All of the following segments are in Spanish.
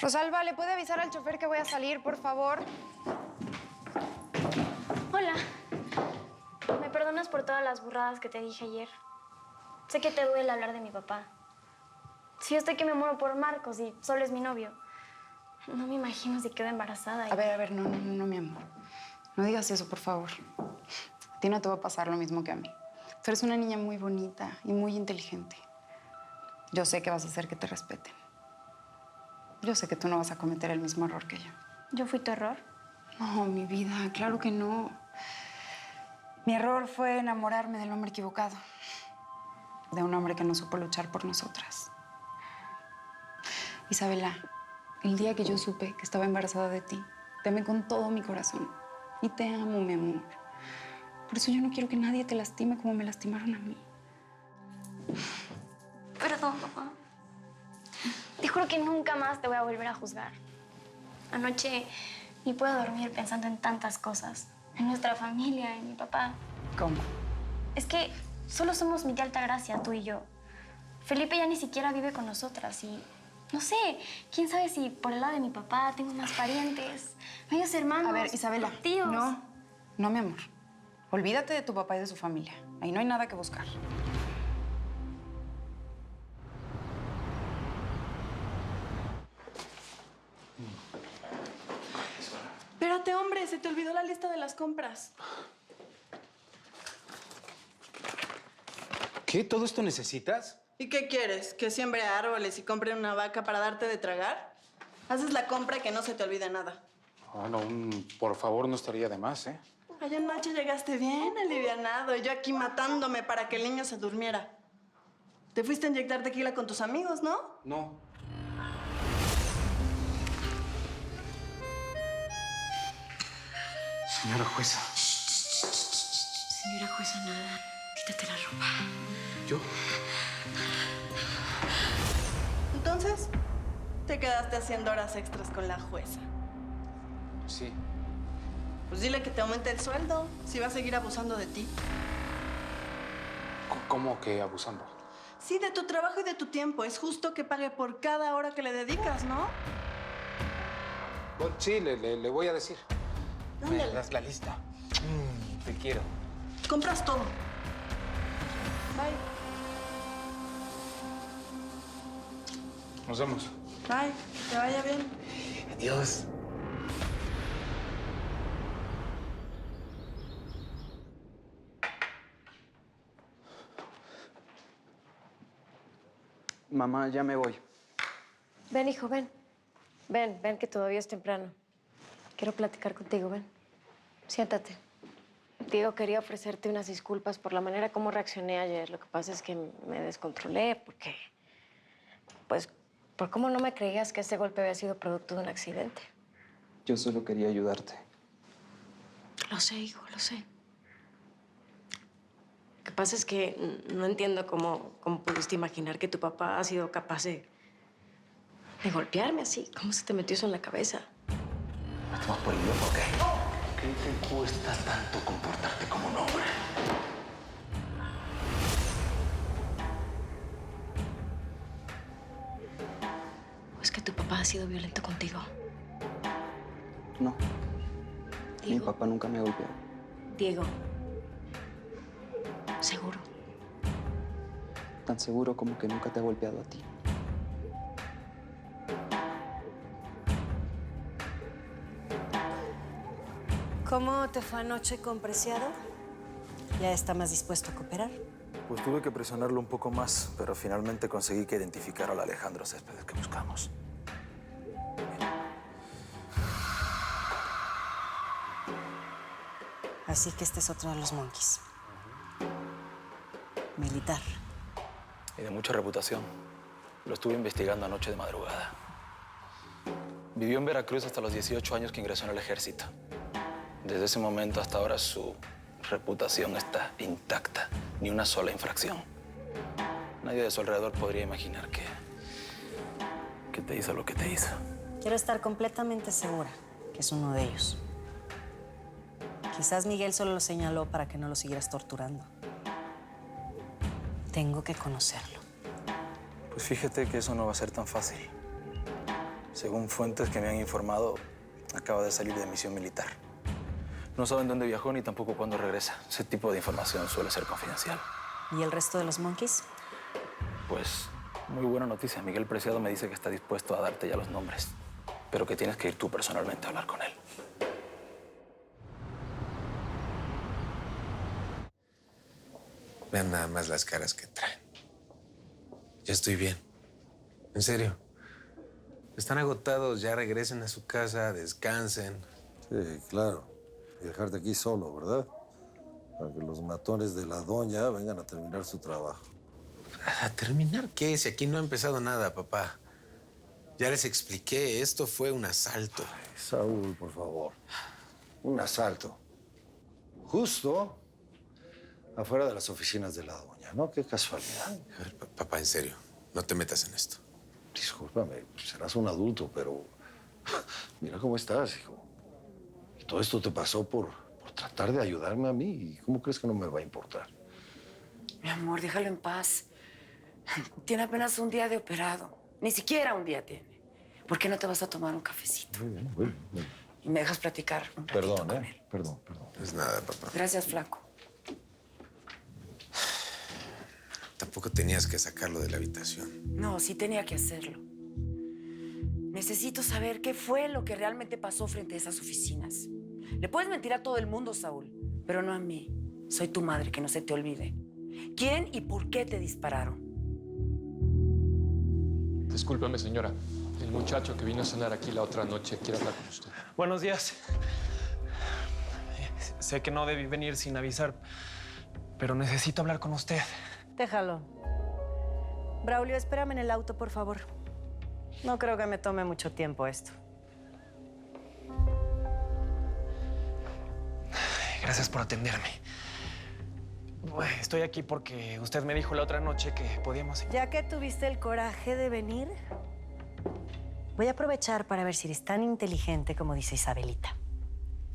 Rosalba, ¿le puede avisar al chofer que voy a salir, por favor? Hola. ¿Me perdonas por todas las burradas que te dije ayer? Sé que te duele hablar de mi papá. Si yo estoy que me muero por Marcos y solo es mi novio. No me imagino si quedo embarazada. A ver, no, mi amor. No digas eso, por favor. A ti no te va a pasar lo mismo que a mí. Tú eres una niña muy bonita y muy inteligente. Yo sé que vas a hacer que te respeten. Yo sé que tú no vas a cometer el mismo error que yo. ¿Yo fui tu error? No, mi vida, claro que no. Mi error fue enamorarme del hombre equivocado. De un hombre que no supo luchar por nosotras. Isabela, el día que yo supe que estaba embarazada de ti, te amé con todo mi corazón. Y te amo, mi amor. Por eso yo no quiero que nadie te lastime como me lastimaron a mí. Perdón, mamá. Te juro que nunca más te voy a volver a juzgar. Anoche ni puedo dormir pensando en tantas cosas. En nuestra familia, en mi papá. ¿Cómo? Es que solo somos mi tía Altagracia, tú y yo. Felipe ya ni siquiera vive con nosotras y... No sé, quién sabe si por el lado de mi papá tengo más parientes, medios hermanos. A ver, Isabela. Tíos. No, mi amor. Olvídate de tu papá y de su familia. Ahí no hay nada que buscar. Espérate, hombre, se te olvidó la lista de las compras. ¿Qué? ¿Todo esto necesitas? ¿Y qué quieres? ¿Que siembre árboles y compre una vaca para darte de tragar? Haces la compra y que no se te olvide nada. Bueno, por favor, no estaría de más, ¿eh? Ayer noche llegaste bien alivianado y yo aquí matándome para que el niño se durmiera. Te fuiste a inyectar tequila con tus amigos, ¿no? No. Señora jueza. Señora jueza, nada. Quítate la ropa. ¿Yo? Entonces, te quedaste haciendo horas extras con la jueza. Sí. Pues dile que te aumente el sueldo, si va a seguir abusando de ti. ¿Cómo que abusando? Sí, de tu trabajo y de tu tiempo. Es justo que pague por cada hora que le dedicas, ¿no? Bueno, sí, le voy a decir. Ándale. ¿Me das la lista? Te quiero. Compras todo. Bye. Nos vemos. Bye. Que vaya bien. Adiós. Mamá, ya me voy. Ven, hijo, ven. Ven, que todavía es temprano. Quiero platicar contigo, ven. Siéntate. Diego, quería ofrecerte unas disculpas por la manera como reaccioné ayer. Lo que pasa es que me descontrolé porque... Pues, por cómo no me creías que ese golpe había sido producto de un accidente. Yo solo quería ayudarte. Lo sé, hijo, lo sé. Lo que pasa es que no entiendo cómo pudiste imaginar que tu papá ha sido capaz de golpearme así. ¿Cómo se te metió eso en la cabeza? ¿Me tomas por idiota o qué? ¿Qué te cuesta tanto comportarte como un hombre? ¿O es que tu papá ha sido violento contigo? No, mi Diego. papá nunca me golpeó. Diego. ¿Seguro? Tan seguro como que nunca te ha golpeado a ti. ¿Cómo te fue anoche con Preciado? ¿Ya está más dispuesto a cooperar? Pues tuve que presionarlo un poco más, pero finalmente conseguí que identificara al Alejandro Céspedes que buscamos. Así que este es otro de los monkeys. Militar. Y de mucha reputación. Lo estuve investigando anoche de madrugada. Vivió en Veracruz hasta los 18 años que ingresó en el ejército. Desde ese momento hasta ahora su reputación está intacta. Ni una sola infracción. Nadie de su alrededor podría imaginar que te hizo lo que te hizo. Quiero estar completamente segura que es uno de ellos. Quizás Miguel solo lo señaló para que no lo siguieras torturando. Tengo que conocerlo. Pues fíjate que eso no va a ser tan fácil. Según fuentes que me han informado, acaba de salir de misión militar. No saben dónde viajó ni tampoco cuándo regresa. Ese tipo de información suele ser confidencial. ¿Y el resto de los monkeys? Pues, muy buena noticia. Miguel Preciado me dice que está dispuesto a darte ya los nombres, pero que tienes que ir tú personalmente a hablar con él. Vean nada más las caras que traen. Ya estoy bien. En serio. Están agotados, ya regresen a su casa, descansen. Sí, claro. Y dejarte aquí solo, ¿verdad? Para que los matones de la doña vengan a terminar su trabajo. ¿A terminar qué? Si aquí no ha empezado nada, papá. Ya les expliqué, esto fue un asalto. Ay, Saúl, por favor. Un asalto. Justo afuera de las oficinas de la doña, ¿no? Qué casualidad. A ver, papá, en serio, no te metas en esto. Discúlpame, serás un adulto, pero mira cómo estás, hijo. Y todo esto te pasó por tratar de ayudarme a mí. ¿Y cómo crees que no me va a importar? Mi amor, déjalo en paz. Tiene apenas un día de operado. Ni siquiera un día tiene. ¿Por qué no te vas a tomar un cafecito? Muy bien, muy bien. Y me dejas platicar un ratito Perdón, con él. Perdón. No es nada, papá. Gracias, flaco. Tampoco tenías que sacarlo de la habitación. No, sí tenía que hacerlo. Necesito saber qué fue lo que realmente pasó frente a esas oficinas. Le puedes mentir a todo el mundo, Saúl, pero no a mí. Soy tu madre, que no se te olvide. ¿Quién y por qué te dispararon? Discúlpeme, señora. El muchacho que vino a cenar aquí la otra noche quiere hablar con usted. Buenos días. Sé que no debí venir sin avisar, pero necesito hablar con usted. Déjalo. Braulio, espérame en el auto, por favor. No creo que me tome mucho tiempo esto. Gracias por atenderme. Estoy aquí porque usted me dijo la otra noche que podíamos... Ya que tuviste el coraje de venir, voy a aprovechar para ver si eres tan inteligente como dice Isabelita.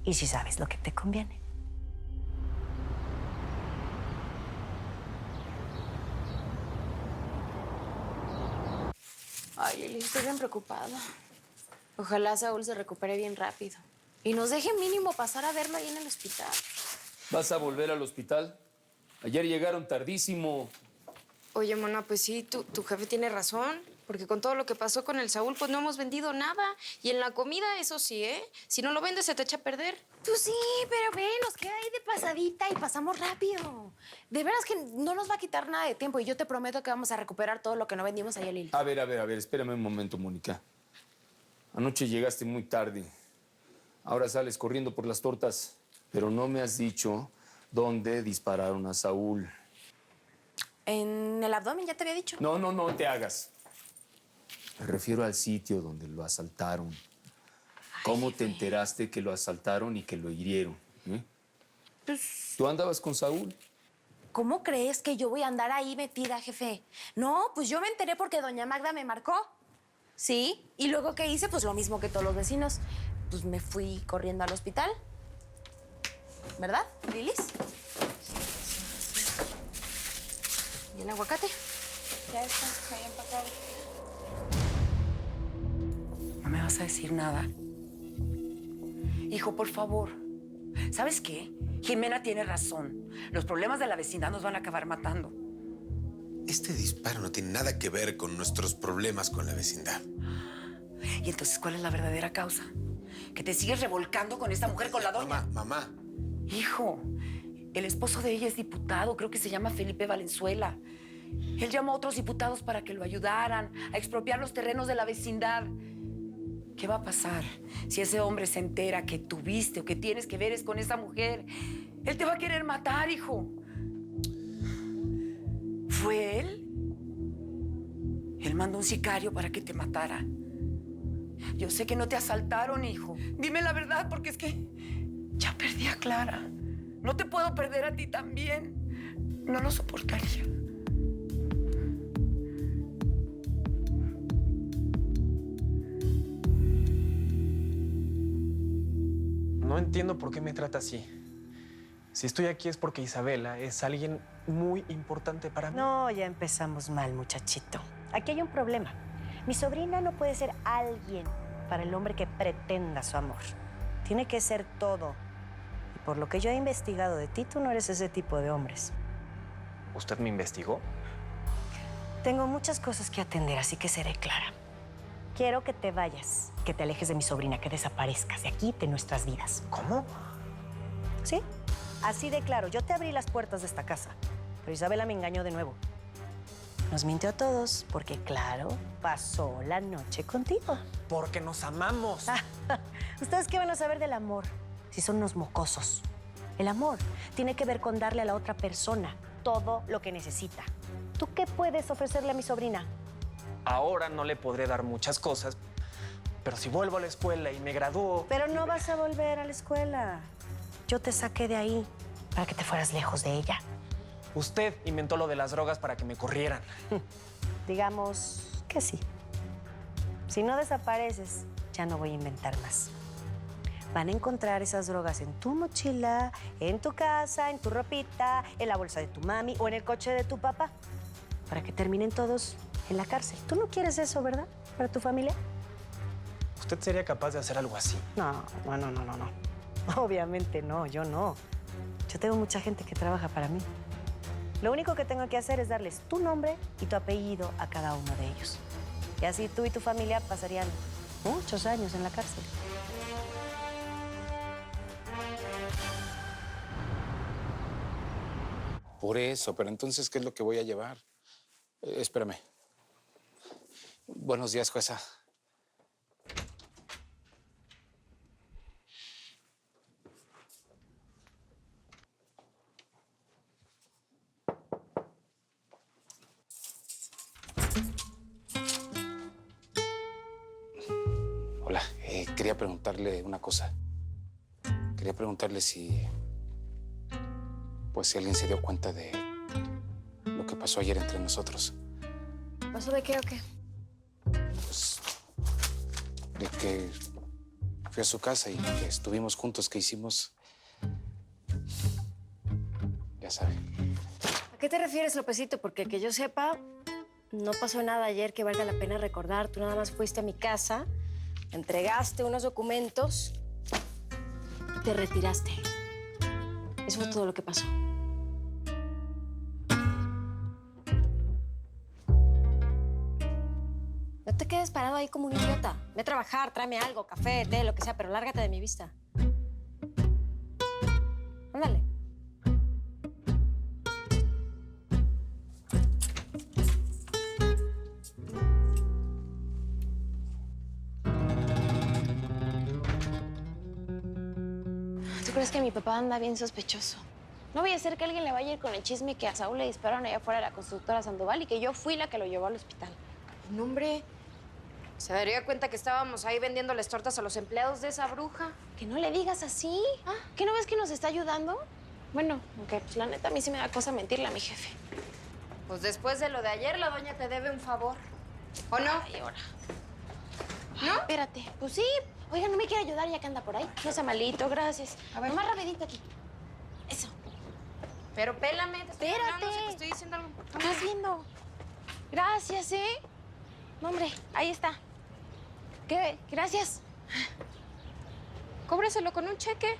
Y si sabes lo que te conviene. Ay, Lili, estoy bien preocupada. Ojalá Saúl se recupere bien rápido. Y nos deje mínimo pasar a verlo ahí en el hospital. ¿Vas a volver al hospital? Ayer llegaron tardísimo. Oye, Mona, pues sí, tu jefe tiene razón. Porque con todo lo que pasó con el Saúl, pues no hemos vendido nada. Y en la comida, eso sí, ¿eh? Si no lo vendes, se te echa a perder. Pues sí, pero ve, nos queda ahí de pasadita y pasamos rápido. De veras que no nos va a quitar nada de tiempo y yo te prometo que vamos a recuperar todo lo que no vendimos ayer, Lili. A ver, espérame un momento, Mónica. Anoche llegaste muy tarde. Ahora sales corriendo por las tortas, pero no me has dicho dónde dispararon a Saúl. En el abdomen, ya te había dicho. No te hagas. Me refiero al sitio donde lo asaltaron. ¿Cómo te enteraste que lo asaltaron y que lo hirieron? Pues, ¿Tú andabas con Saúl? ¿cómo crees que yo voy a andar ahí metida, jefe? No, pues yo me enteré porque doña Magda me marcó. Sí, y luego ¿qué hice? Pues lo mismo que todos los vecinos. Pues me fui corriendo al hospital. ¿Verdad, Lilis? ¿Y el aguacate? Ya está, ahí empacado. No me vas a decir nada. Hijo, por favor. ¿Sabes qué? Jimena tiene razón. Los problemas de la vecindad nos van a acabar matando. Este disparo no tiene nada que ver con nuestros problemas con la vecindad. ¿Y entonces cuál es la verdadera causa? ¿Que te sigues revolcando con esta mujer, con la doña? Mamá. Hijo, el esposo de ella es diputado, creo que se llama Felipe Valenzuela. Él llamó a otros diputados para que lo ayudaran a expropiar los terrenos de la vecindad. ¿Qué va a pasar si ese hombre se entera que tuviste o que tienes que ver es con esa mujer? Él te va a querer matar, hijo. ¿Fue él? Él mandó un sicario para que te matara. Yo sé que no te asaltaron, hijo. Dime la verdad, porque es que ya perdí a Clara. No te puedo perder a ti también. No lo soportaría. No entiendo por qué me trata así. Si estoy aquí es porque Isabela es alguien muy importante para mí. No, ya empezamos mal, muchachito. Aquí hay un problema. Mi sobrina no puede ser alguien para el hombre que pretenda su amor. Tiene que ser todo. Y por lo que yo he investigado de ti, tú no eres ese tipo de hombres. ¿Usted me investigó? Tengo muchas cosas que atender, así que seré clara. Quiero que te vayas, que te alejes de mi sobrina, que desaparezcas de aquí, de nuestras vidas. ¿Cómo? Sí, así de claro. Yo te abrí las puertas de esta casa, pero Isabela me engañó de nuevo. Nos mintió a todos porque, claro, pasó la noche contigo. Porque nos amamos. ¿Ustedes qué van a saber del amor? Si son unos mocosos. El amor tiene que ver con darle a la otra persona todo lo que necesita. ¿Tú qué puedes ofrecerle a mi sobrina? Ahora no le podré dar muchas cosas, pero si vuelvo a la escuela y me gradúo... Pero no vas a volver a la escuela. Yo te saqué de ahí para que te fueras lejos de ella. Usted inventó lo de las drogas para que me corrieran. Digamos que sí. Si no desapareces, ya no voy a inventar más. Van a encontrar esas drogas en tu mochila, en tu casa, en tu ropita, en la bolsa de tu mami o en el coche de tu papá, para que terminen todos en la cárcel. ¿Tú no quieres eso, verdad? ¿Para tu familia? ¿Usted sería capaz de hacer algo así? No. Obviamente no, yo no. Yo tengo mucha gente que trabaja para mí. Lo único que tengo que hacer es darles tu nombre y tu apellido a cada uno de ellos. Y así tú y tu familia pasarían muchos años en la cárcel. Por eso, pero entonces, ¿qué es lo que voy a llevar? Espérame. Buenos días, jueza. Hola, quería preguntarle una cosa. Quería preguntarle si alguien se dio cuenta de lo que pasó ayer entre nosotros. ¿Pasó de qué o qué? Pues, de que fui a su casa y que estuvimos juntos, que hicimos... Ya sabe. ¿A qué te refieres, Lópezito? Porque que yo sepa, no pasó nada ayer que valga la pena recordar. Tú nada más fuiste a mi casa, entregaste unos documentos y te retiraste. Eso fue todo lo que pasó. No te quedes parado ahí como un idiota. Ve a trabajar, tráeme algo, café, té, lo que sea, pero lárgate de mi vista. Ándale. ¿Tú crees que mi papá anda bien sospechoso? No voy a hacer que alguien le vaya a ir con el chisme que a Saúl le dispararon allá afuera de la constructora Sandoval y que yo fui la que lo llevó al hospital. No, hombre. Se daría cuenta que estábamos ahí vendiéndoles tortas a los empleados de esa bruja. Que no le digas así. ¿Qué no ves que nos está ayudando? Bueno, aunque pues la neta a mí sí me da cosa mentirle a mi jefe. Pues después de lo de ayer, la doña te debe un favor. ¿O no? Ay, ahora. ¿No? Ay, espérate. Pues sí. Oiga, ¿no me quiere ayudar ya que anda por ahí? No sea malito, gracias. A ver. Más rapidito aquí. Eso. Pero pélame. Espérate. Te estoy diciendo algo. ¿Qué estás viendo? Gracias, ¿eh? No, hombre, ahí está. ¿Qué? Gracias. Cóbreselo con un cheque.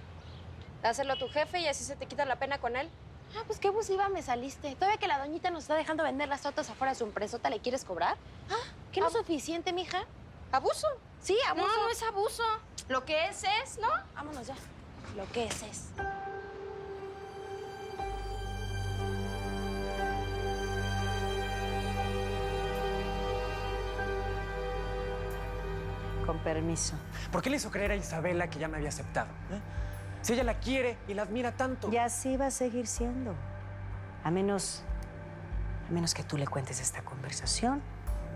Dáselo a tu jefe y así se te quita la pena con él. Ah, pues qué abusiva me saliste. Todavía que la doñita nos está dejando vender las tortas afuera de su empresota, ¿le quieres cobrar? Ah, ¿qué no es suficiente, mija? ¿Abuso? Sí, abuso. No, no es abuso. Lo que es, ¿no? Vámonos ya. Lo que es. Con permiso. ¿Por qué le hizo creer a Isabela que ya me había aceptado? Si ella la quiere y la admira tanto. Y así va a seguir siendo. A menos que tú le cuentes esta conversación.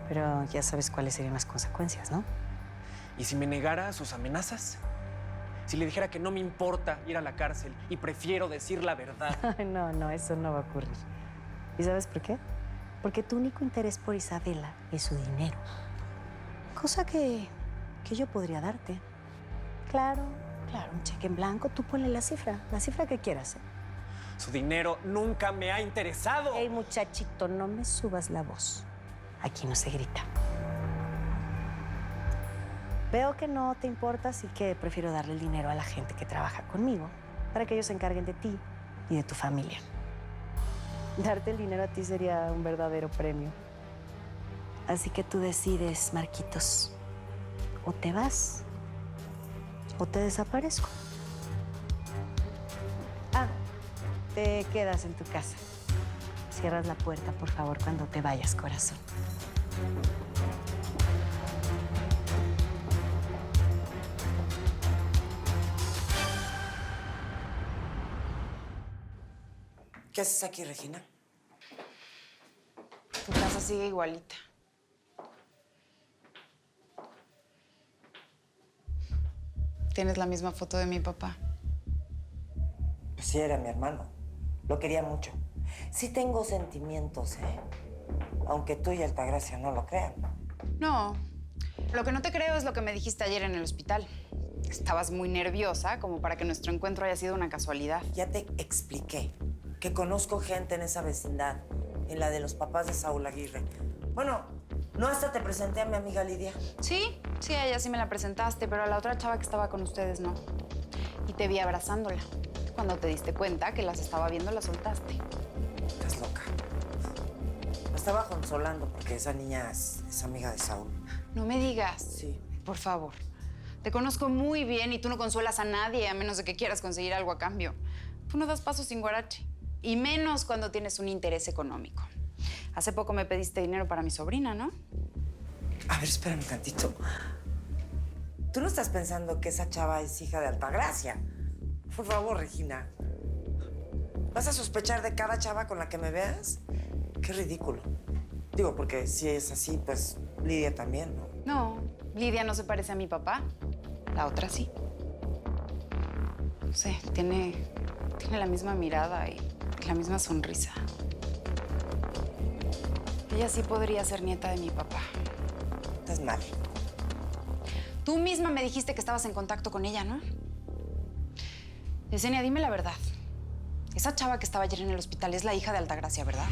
Pero ya sabes cuáles serían las consecuencias, ¿no? ¿Y si me negara sus amenazas? Si le dijera que no me importa ir a la cárcel y prefiero decir la verdad. No, eso no va a ocurrir. ¿Y sabes por qué? Porque tu único interés por Isabela es su dinero. Cosa que yo podría darte. Claro, un cheque en blanco. Tú ponle la cifra que quieras, ¿eh? Su dinero nunca me ha interesado. Ey, muchachito, no me subas la voz. Aquí no se grita. Veo que no te importa, así que prefiero darle el dinero a la gente que trabaja conmigo para que ellos se encarguen de ti y de tu familia. Darte el dinero a ti sería un verdadero premio. Así que tú decides, Marquitos. O te vas o te desaparezco. Ah, te quedas en tu casa. Cierras la puerta, por favor, cuando te vayas, corazón. ¿Qué haces aquí, Regina? Tu casa sigue igualita. Tienes la misma foto de mi papá. Pues sí, era mi hermano. Lo quería mucho. Sí tengo sentimientos, ¿eh? Aunque tú y Altagracia no lo crean. No, lo que no te creo es lo que me dijiste ayer en el hospital. Estabas muy nerviosa como para que nuestro encuentro haya sido una casualidad. Ya te expliqué que conozco gente en esa vecindad, en la de los papás de Saúl Aguirre. Bueno, ¿no hasta te presenté a mi amiga Lidia? Sí, a ella sí me la presentaste, pero a la otra chava que estaba con ustedes no. Y te vi abrazándola. Cuando te diste cuenta que las estaba viendo, la soltaste. Estás loca. Me estaba consolando porque esa niña es amiga de Saúl. No me digas. Sí. Por favor. Te conozco muy bien y tú no consuelas a nadie a menos de que quieras conseguir algo a cambio. Tú no das pasos sin guarache. Y menos cuando tienes un interés económico. Hace poco me pediste dinero para mi sobrina, ¿no? A ver, espérame tantito. ¿Tú no estás pensando que esa chava es hija de Altagracia? Por favor, Regina. ¿Vas a sospechar de cada chava con la que me veas? Qué ridículo. Digo, porque si es así, pues Lidia también, ¿no? No, Lidia no se parece a mi papá. La otra sí. No sé, tiene la misma mirada y la misma sonrisa. Ella sí podría ser nieta de mi papá. Estás mal. Tú misma me dijiste que estabas en contacto con ella, ¿no? Yesenia, dime la verdad. Esa chava que estaba ayer en el hospital es la hija de Altagracia, ¿verdad?